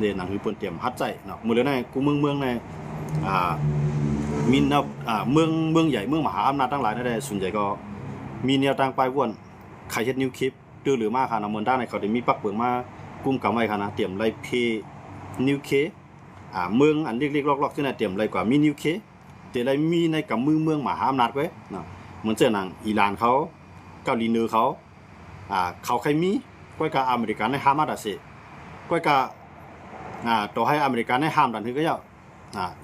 เดหนังคือเปิ้นเตรียมฮัดใจเนาะมื้อในกูเมืองในมีแนวเมืองใหญ่เมืองมหาอำนาจทั้งหลายนั่นแหละส่วนใหญ่ก็มีแนวทางไปว่นใครเฮ็ดนิวคลิปหรือมาค่ะนะเมืองด้านในเขาได้มีปักเบิ่งมากุมกำไว้ค่ะนะเตรียมไล่เพนิวเคเมืองอันเล็กๆลอกๆที่น่ะเตรียมไล่กว่ามีนิวเคแต่ไล่มีในกับเมืองมหาอำนาจไว้เนาะเหมือนเจ้าหนังอิหร่านเขาเกาหลีเหนือเขาเขาใครมีก้อยกับอเมริกันในฮามาดาเซก้อยกับต่อให้อเมริกันในห้ามดันคือก็ยาว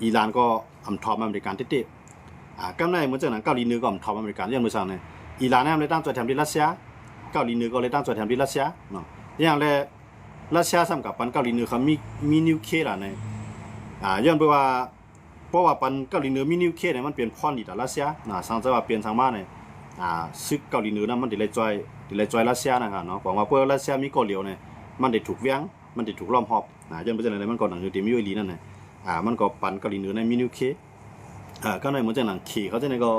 อิหร่านก็อำทอมอเมริกันเต๊ะๆกำไรเหมือนเจ้าหนังเกาหลีเหนือก็อำทอมอเมริกันอย่างมื้อเช้าเนี่ยอิหร่านเนี่ยเลยตั้งตัวแทนที่รัสเซียเกาหลีเหนือก็เลยตั้งตัวแทนที่รัสเซียเนาะอย่างแรกรัสเซียซ้ำกับปันเกาหลีเหนือเขามีนิวเคลียร์ล่ะเนี่ยย้อนไปว่าเพราะว่าปันเกาหลีเหนือมีนิวเคลียร์เนี่ยมันเปลี่ยนพรนี่ต่อรัสเซียสังเกตว่าเปลี่ยนทางมาเนี่ยซึกเกาหลีเหนือนั้นมันได้จอยรัสเซียนะครับเนาะบอกว่าเพื่อรัสเซียมีเกาหลีเนี่ยมันได้ถูกเวียงมันได้ถูกล้อมรอบย้อนไปจากไหนมันก็หนังคือที่มีอยู่ลีนั่นน่ะมันก็ปันเกาหลีเหนือในมีนิวเคลียร์ก็ในเหมือนจากหนังขี่เขาจะเนี่ยก็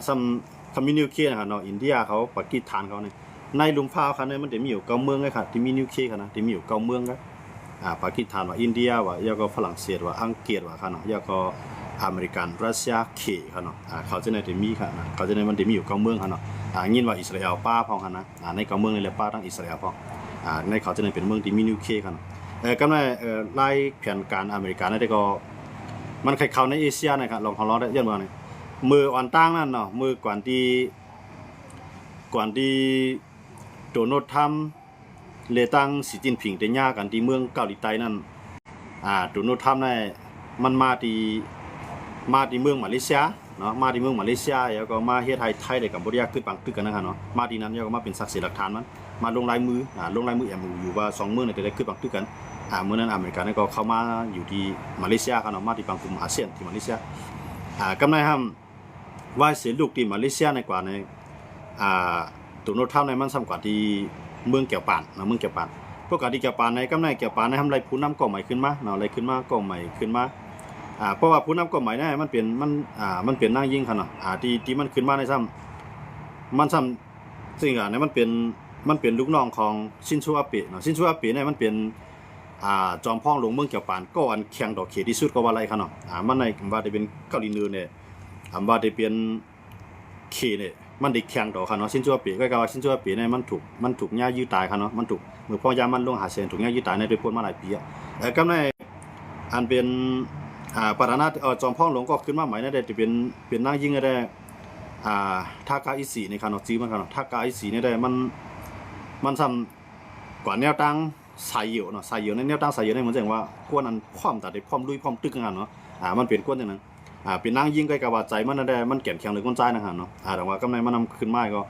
ซ้ำคอมมิวนิวเคลียร์นะครับเนาะอินเดียเขาปากีสถานเขาเนี่ยในหลุมพราวคันเนี่ยมันจะมีอยู่เก้าเมืองเลยครับที่มีนิวเคลียร์นะที่มีอยู่เก้าเมืองครับปากีสถานว่าอินเดียว่าแล้วก็ฝรั่งเศสว่าอังกฤษว่าครับเนาะแล้วก็อเมริกันรัสเซียเคครับเนาะเขาจะในที่มีครับนะเขาจะในมันจะมีอยู่เก้าเมืองครับเนาะยินว่าอิสราเอลป้าพองครับนะในเก้าเมืองนี่แหละป้าทั้งอิสราเอลพองในเขาจะในเป็นเมืองที่มีนิวเคลียร์ครับก็ในไล่แผนการอเมริกันนั่นก็มันใครเข้าในเอเชียนะครับลองได้ยันว่าเนี่ยมืออ่อนตั้งนั่นเนาะมือกว่าที่โดนัลด์ทรัมป์เลตั้งสีจิ้นผิงได้ยากันที่เมืองเกาหลีใต้นั่นโดนัลด์ทรัมป์เนี่ยมันมาที่เมืองมาเลเซียเนาะมาที่เมืองมาเลเซียแล้วก็มาเฮ็ดไทยได้กัมพูชาคือปังตึกกันนะครับเนาะมาที่นั้นแล้วก็มาเป็นสักดิ์ศรีหลักฐานมันมาลงลายมือMOU ว่า2เมืองเนี่ยได้คือปังตึกกันเมื่อนั้นอเมริกันก็เข้ามาอยู่ที่มาเลเซียครับเนาะมาที่ปังกลุ่มอาเซียนที่มาเลเซียกำไรห้ำว่าเสียลูกที่มาเลเซียในกว่าในโดนัลด์ทรัมป์ในมันซ้ำกว่าที่เมืองเกี่ยวปานนะเมืองเกี่ยวปานพวกกาที่เกี่ยวปานในกำไรเกี่ยวปานในทำไรผู้นำก่อใหม่ขึ้นมาเนาะอะไรขึ้นมาก่อใหม่ขึ้นมาเพราะว่าผู้นำก่อใหม่เนี่ยมันเป็นนั่งยิ่งครับเนาะที่มันขึ้นมาในซ้ำสิ่งเนี่ยมันเป็นลูกน้องของชินโซอาเบะเนาะชินโซอาเบะเนี่ยมันเป็นจอมพ่องหลวงเมืองเกี่ยวปานก็อันแข็งดอกเขตที่สุดก็ว่าอะไรครับเนาะมันในว่าจะเป็นเกาหลีเหนือเนี่ยว่าจะเป็นเขตเนี่ยมันได้แข็งดอกครับเนาะชินโซอาเบะก็กล่าวว่าชินโซอาเบะเนี่ยมันถูกย่ายื้อตายครับเนาะมันถูกเมื่อพ่อยามันลงหาเซนถูกย่ายื้อตายในโดยพ้นมาหลายปีก็ในอันเป็นประธานาจอมพ่องหลวงก็ขึ้นมาใหม่ได้จะเป็นนางยิ่งได้ทากาอิสีในครับเนาะจีมันครับเนาะทากาอิสีเนี่ยได้มันซ้ำกว่าแนวตั้งสายเหยียวเนาะสายเหยียวในแนวตั้งสายเหยียวในเหมือนแสดงว่าก้วนอันพร้อมแต่ได้พร้อมลุยพร้อมตึกกันเนาะมันเป็นก้วนอย่างนั้นเป็นนางยิ่งใกล้กับว่าใจมันได้มันแก่นแข็งเลยก้นใจนะครับเนาะแต่ว่ากำไรมันนำขึ้นมาก็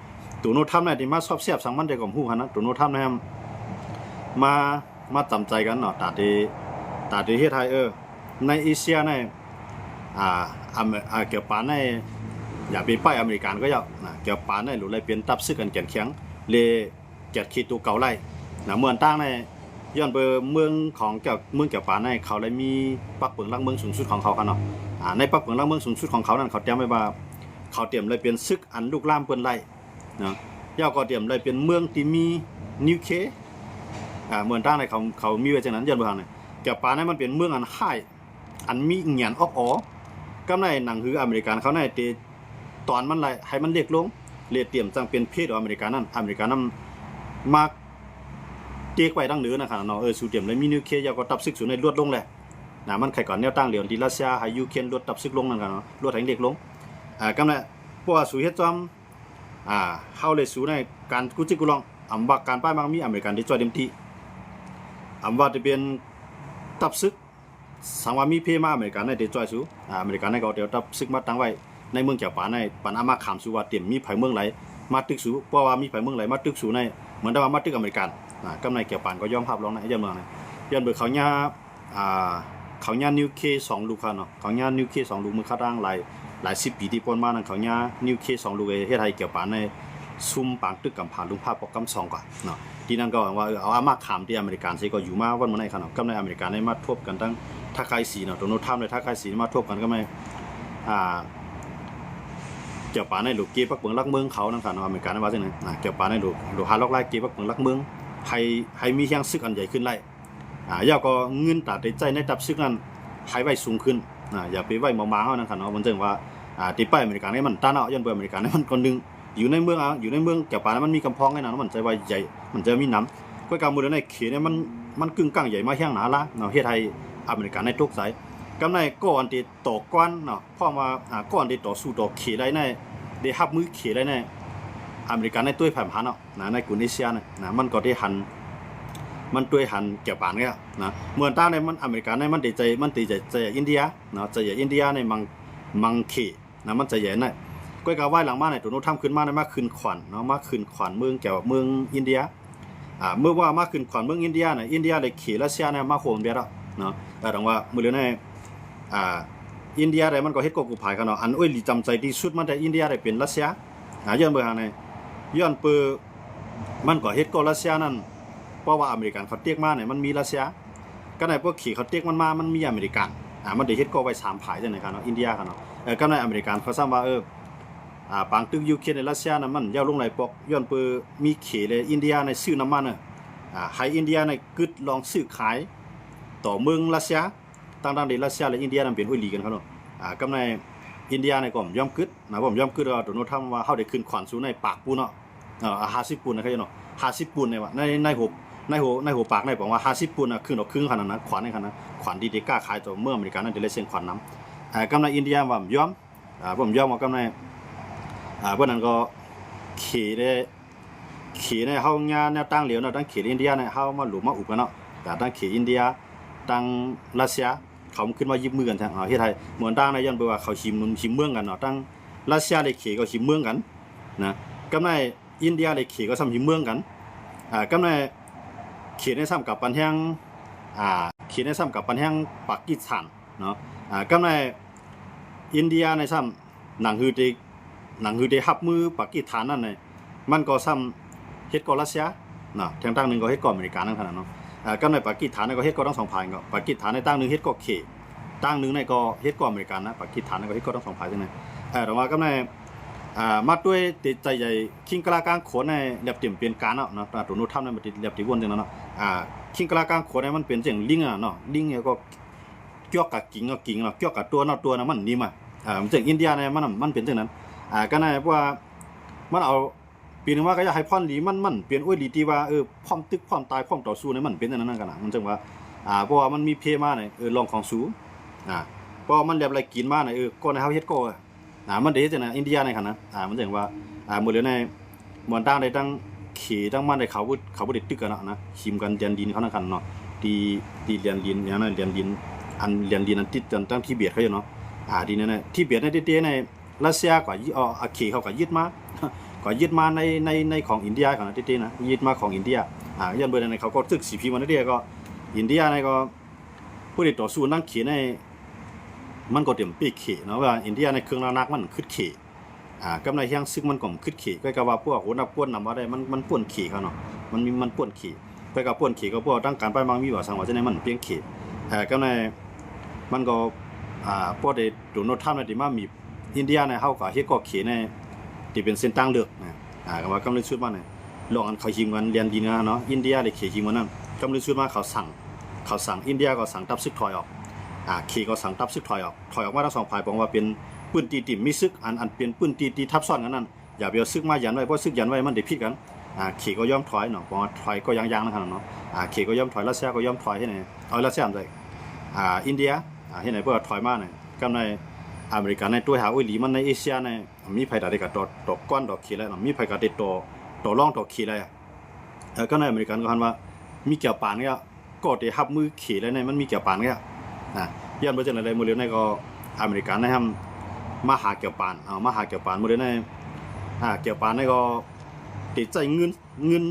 ตัวโน้ตทำได้ที่มาชอบเสียบสังมันได้กับหู้ครับนะตัวโน้ตทำได้มาจำใจกันเนาะตาดีเฮ็ดไทยในเอเชียในเกี่ยวปานในอย่าไปป้ายอเมริกันก็ยาวเกี่ยวปานในหรืออะไรเป็นตับซึกกันแก่นแข็งเลยแก่ขีดตัวเก่าไล่เมืองตั้งในย้อนไปเมืองของเมืองเกี่ยวปานในเขาเลยมีปักเปิงลักเมืองสูงสุดของเขาครับเนาะในปักเปิงลักเมืองสูงสุดของเขานั้นเขาเตรียมไว้ว่าเขาเตรียมเลยเป็นซึกอันลูกล่ามเปิ้นไล่เนาะย่อก็เตรียมเลยเป็นเมืองที่มีนิวเคลียร์เมืองตั้งในเขามีไว้จังนั้นย้อนไปทางไหนเกี่ยวปานในมันเป็นเมืองอันค่ายอันมีเงียนออกกำในหนังคืออเมริกันเขาในเตตอนมันไล่ให้มันเล็กลงเลยเตรียมจังเป็นเพศของอเมริกันนั้นมาเจ๊กไว้ดังเหนือนะครับเนาะสูเตรียมเลยมีนิวเคลียร์ยาวก็ตับซึกสูในลวดลงแหละมันใครก่อนแนวตั้งเหลียวที่รัสเซียให้ยูเครนลดตับซึกลงนั่นกันเนาะลดให้เล็กลงกำในเพราะว่าสูเฮ็ดจอมเข้าเลยสูในการกุจิกุลองว่าการป้ายมังมีอเมริกันที่จ่อยเต็มที่ว่าจะเป็นตับซึกสังว่ามีเพมาอเมริกันในเดจ่อยสูอเมริกันในก็เดี๋ยวตับซึกมาตั้งไว้ในเมืองเกี่ยวปานในปันอามาขามสูว่าเตรียมมีไผเมืองไหลมาตึกสูเพราะว่ามีไผเมืองไหลมาตึกสูในเหมือนได้ว่ามาตึกอเมริกันกำในเกี่ยวปานก็ยอมรับร้องในย้อนเมืองย้อนเบิกเขาญานิวเค2ลูกครับเนาะเขาญานิวเค2ลูกมือคัดร่างหลาย10ปีที่พ้นมานั้นเขาญานิวเค2ลูกเฮ็ดให้เกี่ยวปานในซุ่มปางตึกกำผ่านลุงภาพปอกกำ2กว่าเนาะที่นั่นก็ว่าเอาอามาขามที่อเมริกันสิก็อยู่มาวันมื้อไหนครับเนาะกำในอเมริกันได้มาทบกันทั้งท่าคายสีเนาะโดนัลด์ทรัมป์เลยท่าคายสีมาทบกันก็ไม่เกี่ยวปานในลูกเก็บปักเปิงลักเมืองเขานั่นค่ะเนาะอเมริกันว่าจังได๋เกี่ยวปานในลูกหาล็อกไล่เก็บปักเปิงลักเมืองให้มีเฮียงซึกอันใหญ่ขึ้นไล่ อย่าก็เงินตัดใจในตับซึกนั้นให้ไว้สูงขึ้นอย่าไปไว้มาๆเฮานั่นค่ะเนาะมันจึงว่าที่ไปอเมริกาเนี่ยมันต้านเอาย้อนไปอเมริกาเนี่ยมันคนนึงอยู่ในเมืองอยู่ในเมืองแก่ป่ามันมีกำพองไงนะมันใจว่าใหญ่มันจะมีน้ำก็การมือในเขตเนี่ยมันกึ่งกลางใหญ่มาแห้งหนาละเนาะเฮ็ดให้อเมริกาในทุกสายกำในก่อนที่ต่อก้อนเนาะเพราะว่าก่อนที่ต่อสู้ต่อเขตได้ในได้รับมือเขตได้ในอเมริกาในตุ้ยแผ่นพันเนาะในกุนิเซียนะมันก็ได้หันมันตุ้ยหันเกี่ยวปานเนี่ยนะเมื่อต้าในมันอเมริกาในมันตีใจอินเดียเนาะใจอินเดียในมังเขนะมันใจใหญ่น่ะก็กะไหว้หลังมาในตัวโน้ทำขึ้นมาในมาขึ้นขวัญเนาะมาขึ้นขวัญเมืองเกี่ยวกับเมืองอินเดียเมื่อว่ามาขึ้นขวัญเมืองอินเดียเนี่ยอินเดียเลยเขตรัสเซียเนี่ยมาโหมเบียดเนาะแต่ถามว่ามื้อเรื่องในอินเดียได้มันก็เฮ็ดกกูภายกันเนาะอันอ้อยลีจำใจที่สุดมันแต่อินเดียได้เป็นรัสเซียย้อนเบิ่งหาในย้อนเปื้อมันก็เฮ็ดก็รัสเซียนั่นเพราะว่าอเมริกันเขาเตียกมาเนี่ยมันมีรัสเซียก็ในพวกขี่เขาเตียกมันมามันมีอเมริกันมันได้เฮ็ดก็ไว้3ผายจังได๋ครับเนาะอินเดียกันเนาะก็ในอเมริกันเขาซ้ำว่าปางตึกยูเครนในรัสเซียนั้นมันยาวลงไหลปอกย้อนเปื้อมีเขเลยอินเดียในซื้อน้ำมันให้อินเดียในกึดลองซื้อขายต่อเมืองรัสเซียต่างๆในรัสเซียและอินเดียนั้นเป็นอุ้ยลีกันครับเนาะกำในอินเดียในก็ย่อมกึดนะผมย่อมกึดว่าโดนทำว่าเฮาได้ขึ้นขวัญสู่ในปากปูเนาะ50ปูนนะครับเนาะ50ปูนเนี่ยว่าในหัวปากในบอกว่า50ปูนน่ะขึ้นดอกครึ่งขนาดนั้นขวัญในขนาดนั้นขวัญดีๆกล้าขายต่อเมืองอเมริกันนั่นได้เส้นขวัญน้ำกำในอินเดียว่าย่อมผมย่อมว่ากำในเพิ่นนั้นก็ขี่ในเฮางานแนวตั้งเหลียวเนาะตั้งเขตอินเดียเนี่ยเฮามาหลุมมาอุบกันเนาะแต่ตั้งเขตอินเดียตั้งรัสเซียเขาขึ้นมายิบมือกันทางเฮ็ดให้เหมือนตั้งในย้อนไปว่าเขาชิมเมืองกันเนาะตั้งรัสเซียได้เขตก็ชิมเมืองกันนะกำในอินเดียได้เขตก็ซ้ำชิมเมืองกันกำในเขตในซ้ำกับปันแห่งเขตในซ้ำกับปันแห่งปากีสถานเนาะกำในอินเดียในซ้ำหนังฮือได้รับมือปากีสถานนั่นน่ะมันก็ซ้ำเฮ็ดก็รัสเซียเนาะทางตั้งนึงก็เฮ็ดก็อเมริกันนั่นขนาดเนาะก็ในปากีสถานก็เฮ็ดก็ทั้ง2ฝ่ายก็ปากีสถานในตั้งนึงเฮ็ดก็เขตตั้งนึงในก็เฮ็ดก็อเมริกันนะปากีสถานก็เฮ็ดก็ทั้ง2ฝ่ายจังได๋แต่ว่าก็ในมาด้วยติดใจใหญ่คิงกลากลางโขนในเรียบเต็มเป็นการเนาะตัวนู้นทำในมันเรียบที่วนจังเนาะคิงกลากลางโขนในมันเป็นจังลิงเนาะลิงเนี่ยก็เกี่ยวกับกิ่งเนาะเกี่ยวกับตัวนะมันนี่มามันจังอินเดียเนี่ยมันเป็นจังนั้นก็ในเพราะว่ามันเอาปีนึงว่าก็อยากให้พ่อนลีมันเปลี่ยนอ้วยลีที่ว่าพร้อมตึกพร้อมตายพร้อมต่อสู้เนี่ยมันเป็นจังนั้นกันนะมันจังว่าเพราะว่ามันมีเพมาเนี่ยลองของสูเพราะมันเรียบไรกินมาเนี่ยก็ในเฮาเฮ็ดก็มันเด้จังนะอินเดียในคั่นนะมันจังว่ามื้อเหลือในมวนตั้งได้ตั้งขี่ตั้งมันได้เขาบ่ได้ตึกกันเนาะนะชิมกันเรียนดินเขานั่นคั่นเนาะที่เรียนดินอย่างนั้นเรียนดินอันติดกันตั้งที่เบียดเขาอยู่เนาะดีนั่นน่ะที่เบียดในเต้ในรัสเซียก็ขี่เขาก็ยึดมาในของอินเดียกันนะเต้นะยึดมาของอินเดียยันเบิ่นในเขาก็ตึกสีพิมพ์มันเด้ก็อินเดียในก็ผู้ที่ต่อสู้นั่งขี่ในมันก็เต็มปีกเขเนาะว่าอินเดียในเครื่องนักมันขึ้นเขกำในเฮียงซึกมันก็ขึ้นเขก็ว่าพวกโหนักป่วนนำว่าได้มันป่วนเขเขาเนาะมันป่วนเขไปกับป่วนเขก็พวกตั้งการไปบางมีว่าสังว่าจังได๋มันเพียงเขกำในมันก็พวกได้โดนโนท่านที่มามีอินเดียในเฮาก็เฮ็ดก็เขในที่เป็นเส้นทางเลือกก็ว่ากำลังชุดมาเนี่ยลองอันเขายิงกันเรียนดีนะเนาะอินเดียได้เขยิงมันนั่นกำลังชุดมาเขาสั่งอินเดียก็สั่งตับซึกถอยออกขี่ก็สั่งตับซึกถอยออกมาทั้ง2ฝ่ายบอกว่าเป็นปืนตีมีซึกอันเป็นปืนตีทับซ้อนกันนั่นอย่าไปเอาซึกมายันไว้เพราะซึกยันไว้มันได้ผิดกันขี่ก็ย่อมถอยเนาะบอกว่าถอยก็ยังๆนะครับเนาะขี่ก็ย่อมถอยรัสเซียก็ย่อมถอยให้ไหนเอารัสเซียได้อินเดียให้ไหนเพื่อถอยมาเนี่ยกำในอเมริกันในตัวหาอุ้ยหลีมันในเอเชียในมีไผได้กับตอก้อนดอกขี่แล้วมีไผก็ได้ตอร่องดอกขี่แล้วก็ในอเมริกันก็หันว่ามีเกี่ยวปานเนี่ยก็ได้รับมือขี่แล้วในมันมีเกี่ยวปานเนี่ยย้อนไปจังได๋มื้อเร็วในก็อเมริกันนะครับมาหาเกี่ยวปานมาหาเกี่ยวปานมื้อเร็วในเกี่ยวปานในก็ติดใจเงิน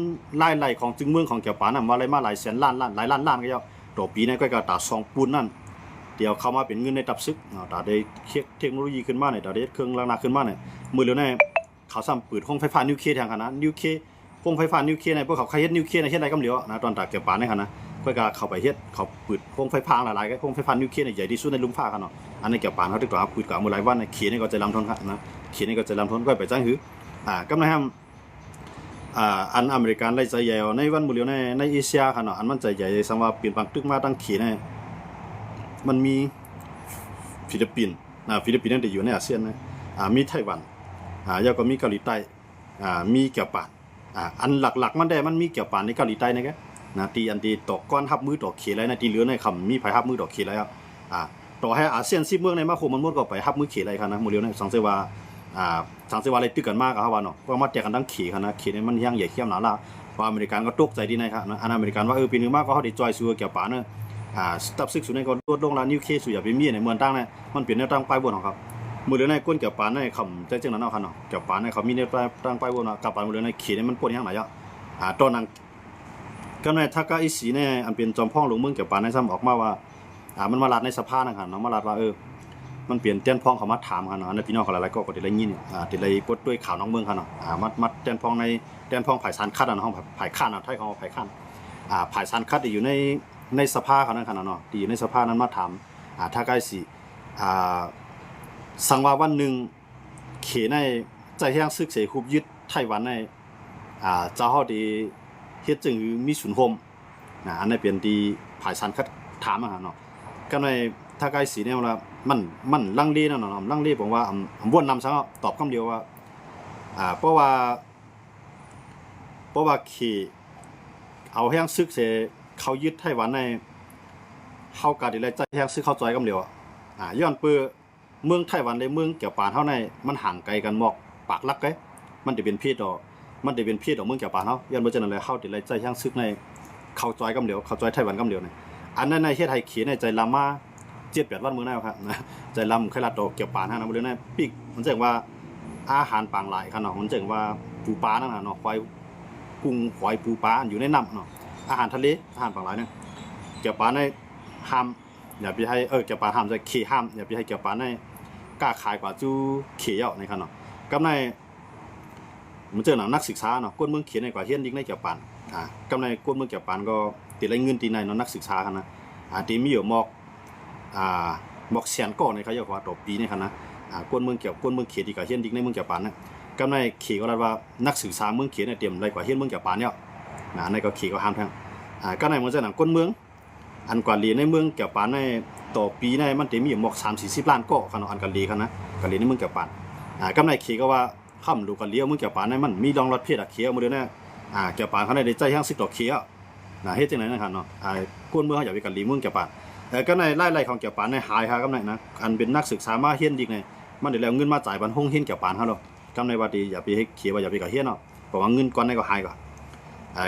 รายของจึงเมืองของเกี่ยวปานน่ะมาหลายแสนล้านหลายล้านก็ยาวต่อปีนี้ก็ตา2ปูนนั่นเดี๋ยวเข้ามาเป็นเงินในตับซึกตาได้เทคโนโลยีขึ้นมาเนี่ยตาได้เครื่องลังนาขึ้นมาเนี่ยมื้อเร็วในเขาซ้ำปืนโรงไฟฟ้านิวเคลียร์ทางคั่นนะนิวเคลียร์โรงไฟฟ้านิวเคลียร์ในพวกเขาเฮ็ดนิวเคลียร์ในเฮ็ดอะไรก็เหลียวนะตอนตาเกี่ยวปานในคั่นนะก็เข้าไปเฮ็ดเขาปืนโรงไฟฟ้าหลายๆก็โรงไฟฟ้านิวเคลียร์ใหญ่ที่สุดในลุ่มฟ้าคั่นเนาะอันนี้เกี่ยวปานเขาติดต่อปืนกับมื้อหลายวันเขียนนี่ก็จะลำทนครับนะเขียนนี่ก็จะลำทนก็ไปจังหือกำลังทำ อันอเมริกันไล่ใจใหญ่ในวันมื้อเดียวในเอเชียคั่นเนาะอันมันใจใหญ่สังว่าเปลี่ยนปังตึกมาตั้งขี่ในมันมีฟิลิปปินส์ฟิลิปปินส์นั่นอยู่ในอาเซียนนะมีไต้หวันแล้วก็มีเกาหลีใต้มีเกี่ยวปานอันหลักๆมันมีเกี่ยวปานในเกาหลีใต้นะแกนะตีอันที่ตกก้อนทับมือตกเขยไรนะที่เหลือในคำมีไผทับมือตกเขยไรครับต่อให้อาเซียน10เมืองในมาโคมันหมดก็ไปทับมือเขยไรครับนะมื้อเดียวนะสังเสว่าสังเสว่าอะไรตึกกันมากครับว่าเนาะเพราะมาแจกกันทั้งเขยครับนะเขยนี่มันยังใหญ่เข้มหนาละเพราะอเมริกันก็ตกใจดีนะครับนะอันอเมริกันว่าปีนึงมากก็เฮาได้จอยสู่เกี่ยวปานเนาะตับซึกสุดในก็ลดลงแล้วนิวเคลียร์สุดอย่าไปมีในเมืองตั้งเนี่ยมันเปลี่ยนแนวตั้งป้ายบนของครับมือเรือในก้นเกี่ยวปานในคำใจจังนั้นเอาคันเนาะเกี่ยวปานในเขามีแนวตั้งป้ายบนกับปานมือเรือในขีดนี่มันปวดยังไงอ่ะตอนนั้นก็ในทักกะอีสีเนี่ยอันเป็นจอมพ่องหลวงเมืองเกี่ยวปานในซ้ำออกมาว่ามันมาลัดในสภานะครับเนาะมาลัดว่ามันเปลี่ยนเต้นพ้องเขามาถามกันเนาะในพี่น้องเขาหลายๆก็ได้ยินติดเลยปดด้วยข่าวน้องเมืองกันเนาะมัดเต้นพ้องในเต้นพ้องไผ่สารคัดห้องไผ่ข้านไทยของไผ่ข้านไผ่สารคัดอยู่ในสภาเขานั่นขนาดเนาะที่อยู่ในสภานั้นมาถามถ้าใกล้สิสังว่าวันหนึ่งเขในใจแห้งซึกเสคุบยึดไต้หวันในเจ้าเฮาดีเฮ็ดจึงมีศูนย์โฮมอันนี้เป็นที่ภายสันคัดถามเนาะก็ในถ้าใกล้สิเนี่ยว่ามันลังเลเนาะลังเลผมว่าวนนำซะตอบคำเดียวว่าเพราะว่าเขเอาแห้งซึกเสเขายึดไต้หวันในเฮากะได้เลยใจแห้งซึกเข้าจอยกับเดียวย้อนเปื้อเมืองไต้หวันในเมืองเกี่ยวปานเฮาในมันห่างไกลกันหมอกปากลักไกมันจะเป็นพี่ดอกเมืองเกี่ยวปานเฮาย้อนบ่จังนั้นเลยเฮาได้เลยใจแห้งซึกในเข้าจอยกับเดียวเข้าจอยไต้หวันกับเดียวนี่อันนั้นในเฮ็ดให้เขียนในใจลำมา7-8วันมื้อนั้นครับนะใจลำไคลาโตเกี่ยวปานเฮานะบ่เลยนะปีกมันจังว่าอาหารปางหลายคั่นเนาะมันจังว่าปูปลานั่นน่ะเนาะควายกุ้งหอยปูปลาอยู่ในน้ำเนาะอาหารทะเลอาหารปางหลายเนี่ยเกี่ยวปานในห้ามอย่าไปให้เกี่ยวปานห้ามจะขี่ห้ามอย่าไปให้เกี่ยวปานในกล้าขายกว่าจู้เขียวในคั่นเนาะกับในมันเจอหนังนักศึกษาเนาะก้นเมืองเขียนในกว่าเฮียนยิ่งในเกี่ยวปานกับในก้นเมืองเกี่ยวปานก็ติดไรเงินตีในเนาะนักศึกษาคั่นนะตีมีอยู่หมอกแสนก้อนในเขาเรียกว่าต่อปีนี่คั่นนะก้นเมืองเขียนดีกว่าเฮียนยิ่งในเมืองเกี่ยวปานนะกับในเขียก็ได้ว่านักศึกษาเมืองเขียนเนี่ยเตรียมไรกว่าเฮียนเมืองเกี่ยวปานเนี่ยในก็เขียก็ห้ามทั้งก็ในมันเจอหนังก้นเมืองอันกว่าเรียนในเมืองเกี่ยวปานในต่อปีในมันจะมีหมอก30-40ล้านก้อคั่นเนาะอันกันเรียนคั่นนะกันเรียนในเมืองเกี่ยวปานกับในเขียก็ว่าค่ำดูกันเลี้ยวมึงเกี่ยวปานในมันมีรองรถเพศเขียวมาด้วยนะเกี่ยวปานเขาในใจแห้ง10ดอกเขียวเฮ็ดจังได๋นะครับเนาะก้นเมืองเขาอยากไปกันลีมึงเกี่ยวปานก็ในไล่ๆของเกี่ยวปานในหายกับในนะอันเป็นนักศึกษามาเฮียนดิกในมันได้แล้วเงินมาจ่ายบันห้องเฮียนเกี่ยวปานเฮาเนาะกำในว่าดีอย่าไปให้เขียวว่าอย่าไปกับเฮียนเนาะเพราะว่าเงินก่อนในก็หายก่อน